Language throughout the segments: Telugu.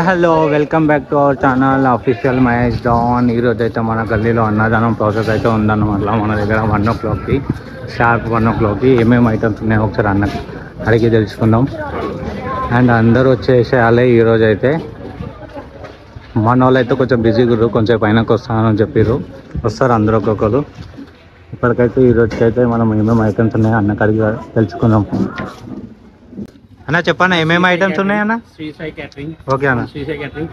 Hello welcome back to our channel official Mahesh Don. ఈరోజు అయితే మన గల్లీలో అన్నదానం ప్రాసెస్ అయితే ఉందన్నమాట. మన దగ్గర 1 o'clockకి షార్ప్ 1 o'clockకి ఏమేమి ఐటమ్స్ ఉన్నాయో ఒకసారి అన్నకి అడిగి తెలుసుకుందాం. అండ్ అందరూ వచ్చేసేయాలి. ఈరోజు అయితే మన వాళ్ళు అయితే కొంచెం బిజీగా కొంచెం పైనకి వస్తానని చెప్పారు. వస్తారు అందరూ ఒక్కొక్కరు. ఇప్పటికైతే ఈరోజుకైతే మనం ఏమేమి ఐటమ్స్ ఉన్నాయో అన్నకి అడిగి తెలుసుకుందాం. అన్న చెప్పన్నా ఏమేమి ఐటమ్స్ ఉన్నాయన్న? శ్రీ సాయి క్యాటరింగ్. ఓకే అన్న. శ్రీ సాయి క్యాటరింగ్.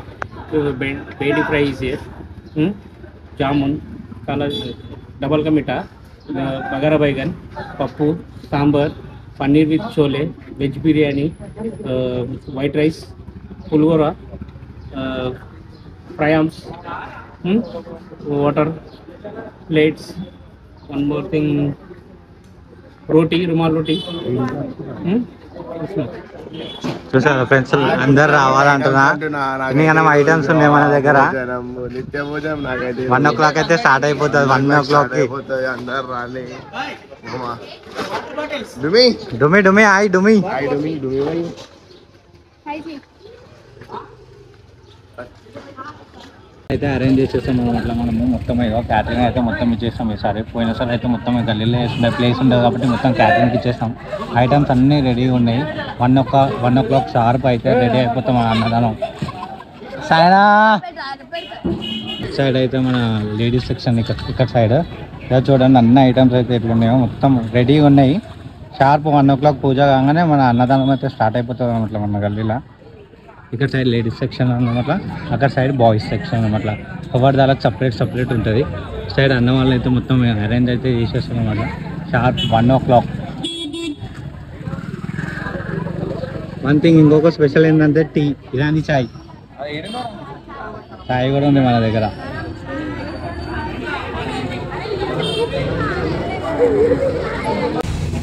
బేడి fry is here. Jamun, double ka meetha, bagara baingan, pappu, sambar, paneer with chole, veg biryani, white rice, pulihora, fryums, water, plates, one more thing roti, rumal roti. చూసారు ఫ్రెండ్స్, అందరు రావాలంటున్నా. ఎందుకన్నా ఐటమ్స్ ఉన్నాయి మన దగ్గర. 1 o'clock అయితే స్టార్ట్ అయిపోతుంది. 1 o'clockకి డుమి డుమి హాయ్ డుమి అయితే అరేంజ్ చేసేస్తాం అట్లా. మనము మొత్తం క్యాటరింగ్ అయితే మొత్తం ఇచ్చేస్తాం ఈసారి. పోయినసారి అయితే మొత్తం గల్లీలో వేస్తుండే ప్లేస్ ఉండదు కాబట్టి మొత్తం క్యాటరింగ్కి ఇచ్చేస్తాం. ఐటమ్స్ అన్నీ రెడీగా ఉన్నాయి. 1 o'clock షార్ప్ అయితే రెడీ అయిపోతాం మన అన్నదానం. సాయినా సైడ్ అయితే మన లేడీస్ సెక్షన్ ఇక్కడ సైడ్ చూడండి. అన్ని ఐటమ్స్ అయితే ఎట్లున్నాయో మొత్తం రెడీగా ఉన్నాయి. షార్ప్ 1 o'clock పూజ కాగానే మన అన్నదానం అయితే స్టార్ట్ అయిపోతుంది అన్నమాట మన గల్లీలో. ఇక్కడ సైడ్ లేడీస్ సెక్షన్ అన్నమాట, అక్కడ సైడ్ బాయ్స్ సెక్షన్ అన్నమాట. ఎవరి దానికి సపరేట్ ఉంటుంది. సైడ్ అన్న వాళ్ళు అయితే మొత్తం అరేంజ్ అయితే చేసేస్తాం అన్నమాట. Sharp 1 o'clock. వన్ థింగ్ ఇంకొక స్పెషల్ ఏంటంటే టీ, ఇలాంటి చాయ్ కూడా ఉంది మన దగ్గర.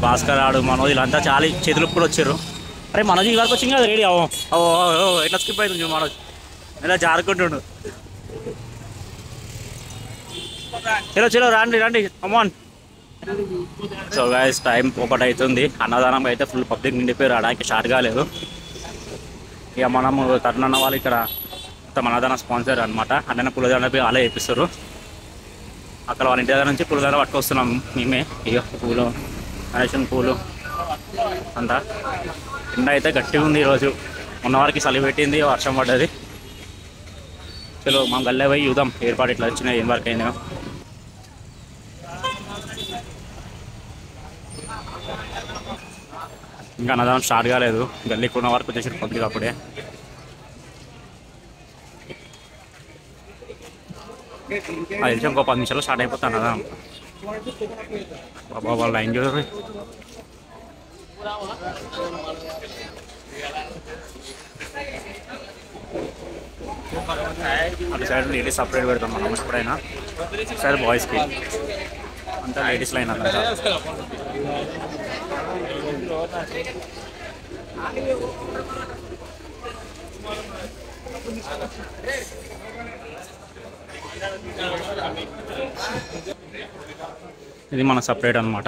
భాస్కర్ ఆడు మనోజ్ వీళ్ళంతా చాలా చేతులకు కూడా వచ్చారు. అరే మనోజ్ ఇవాళకి వచ్చింది కదా రెడీ అవ్వం. ఎట్లా స్కిప్ అవుతుంది మనోజ్, ఇలా జారుకుంటుండు. చలో రండి కమాన్. సో గైస్ టైం 1 అవుతుంది. అన్నదానం అయితే ఫుల్ పబ్లిక్ నిండిపోయి రావడానికి స్టార్ట్ కాలేదు. ఇక మనము కర్ణన్న వాళ్ళు ఇక్కడ మొత్తం అన్నదానం స్పాన్సర్ అనమాట. అన్న పులిదాన అలా వేపిస్తారు. అక్కడ వాళ్ళ ఇంటి దగ్గర నుంచి పులిదాన పట్టుకొస్తున్నాం మేమే. ఇక పూలు, రేషన్ పూలు అంతా. ఎండ అయితే గట్టిగా ఉంది ఈరోజు. ఉన్నవారికి చలి పెట్టింది, వర్షం పడ్డది. చలో మనం గల్లే పోయి చూద్దాం ఏర్పాటు ఇట్లా వచ్చినాయి, ఏం వరకు అయిందో. ఇంకా అన్నదానం స్టార్ట్ కాలేదు. గల్లీకి ఉన్న వరకు వచ్చేసి పబ్లిక్ అప్పుడే. అది తెలిసి ఇంకో 10 నిమిషాలు స్టార్ట్ అయిపోతాను అన్నదానం. బాబా వాళ్ళు లైన్ చూడండి. అటు సైడ్ లేడీస్ సపరేట్ పెడతాం మనం ఎప్పుడైనా. సరే బాయ్స్కి అంతా లేడీస్ లైన్ అంతా. ఇది మన సపరేట్ అనమాట.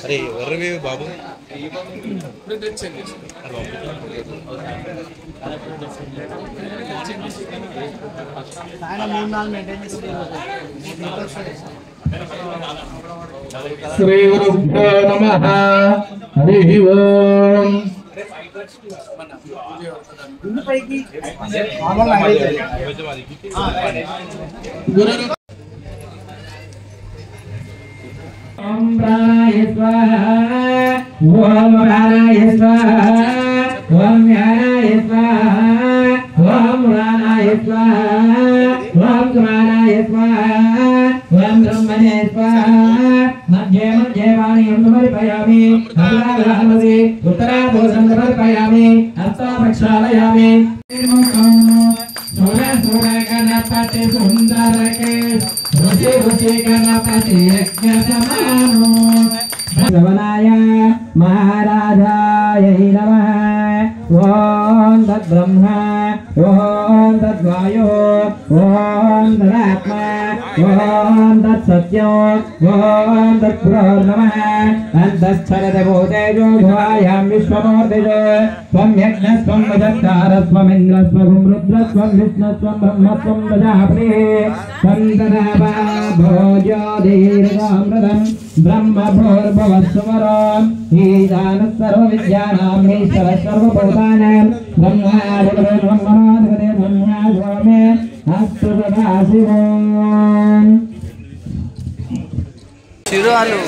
अरे वर्रे बाबू श्री गुरुभ्यो नमः हरि ओम ओम प्राणाय स्वाहा ओम प्राणाय स्वाहा ओम ज्ञानाय स्वाहा ओम प्राणाय स्वाहा ओम प्राणाय स्वाहा ओम ब्रह्मणे स्वाहा मध्ये मध्ये वाणी समर्पयामि अग्राग्रहमसि उत्तराभूषं समर्पयामि हस्तं प्रक्षालयामि सोरे सोरे गणपति सुंदर के रुचि रुचि गणपति यज्ञ समानो श्रवणाय महाराजाय नमः। ओम तद्ब्रह्मा ओम तद्वायो ओम तदात्मा ओम तत्सत्यो ओम तत्पुरुर्नमः। अन्तश्चरते भूतेषु भवायां विश्वमूर्तिषु त्वं यज्ञः त्वं वजत्कारः त्वमिन्द्रः त्वं रुद्रः त्वं विष्णुः त्वं ब्रह्म त्वं प्रजापतिः त्वं तदापा भोज्योतिर्गामृतं ब्रह्मभूर्भुवस्सुवरो ईशानः सर्वविद्यानां ईश्वरः सर्वभूतानां ब्रह्मादिपदे ब्रह्मादिपदे अस्तु सदाशिवम्। చిరువాళ్ళు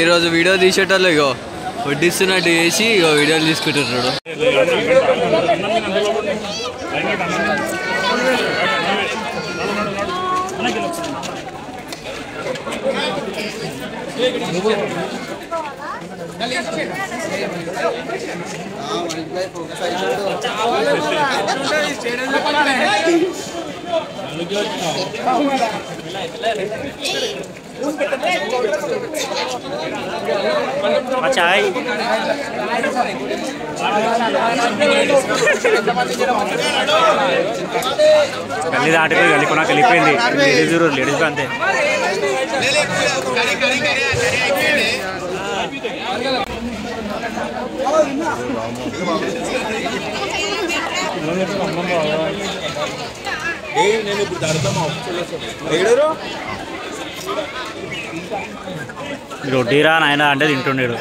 ఈరోజు వీడియో తీసేటోళ్ళు ఇగో వడ్డిస్తున్నట్టు చేసి ఇగో వీడియోలు తీసుకుంటున్నాడు. చాయ్ గల్లీ దాటిపోయి గల్లీ కొనాక వెళ్ళిపోయింది. లేడీస్ అంతే. రొడ్డీరా నాయన అంటే తింటుండేడు.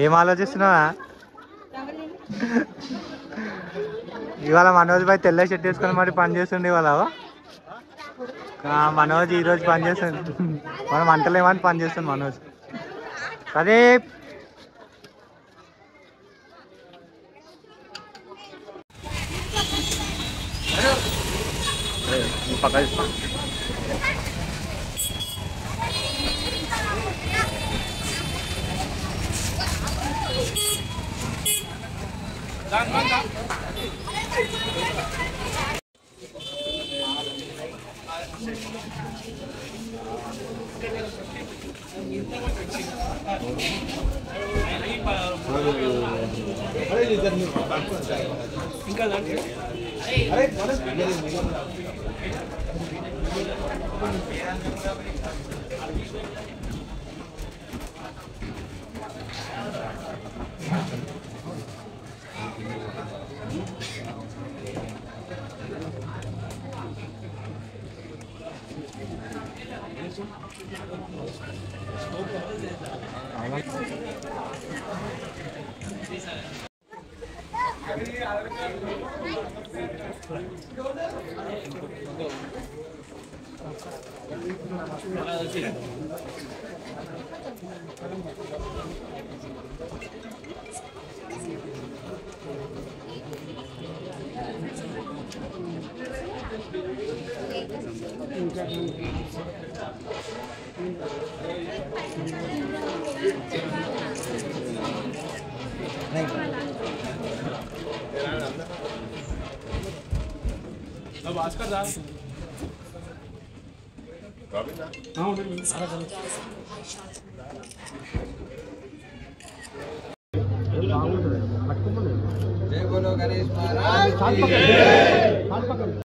ఏం ఆలోచిస్తున్నావా? ఇవాళ మనోజ్ భాయ్ తెల్ల షర్ట్ వేసుకొని మరి పని చేస్తుండే ఇవాళ. మనోజ్ ఈరోజు పని చేస్తుంది. మనం అంటలేమని పని చేస్తుంది మనోజ్. అదే పక్క జై బోలో గణేష్ మహారాజ్.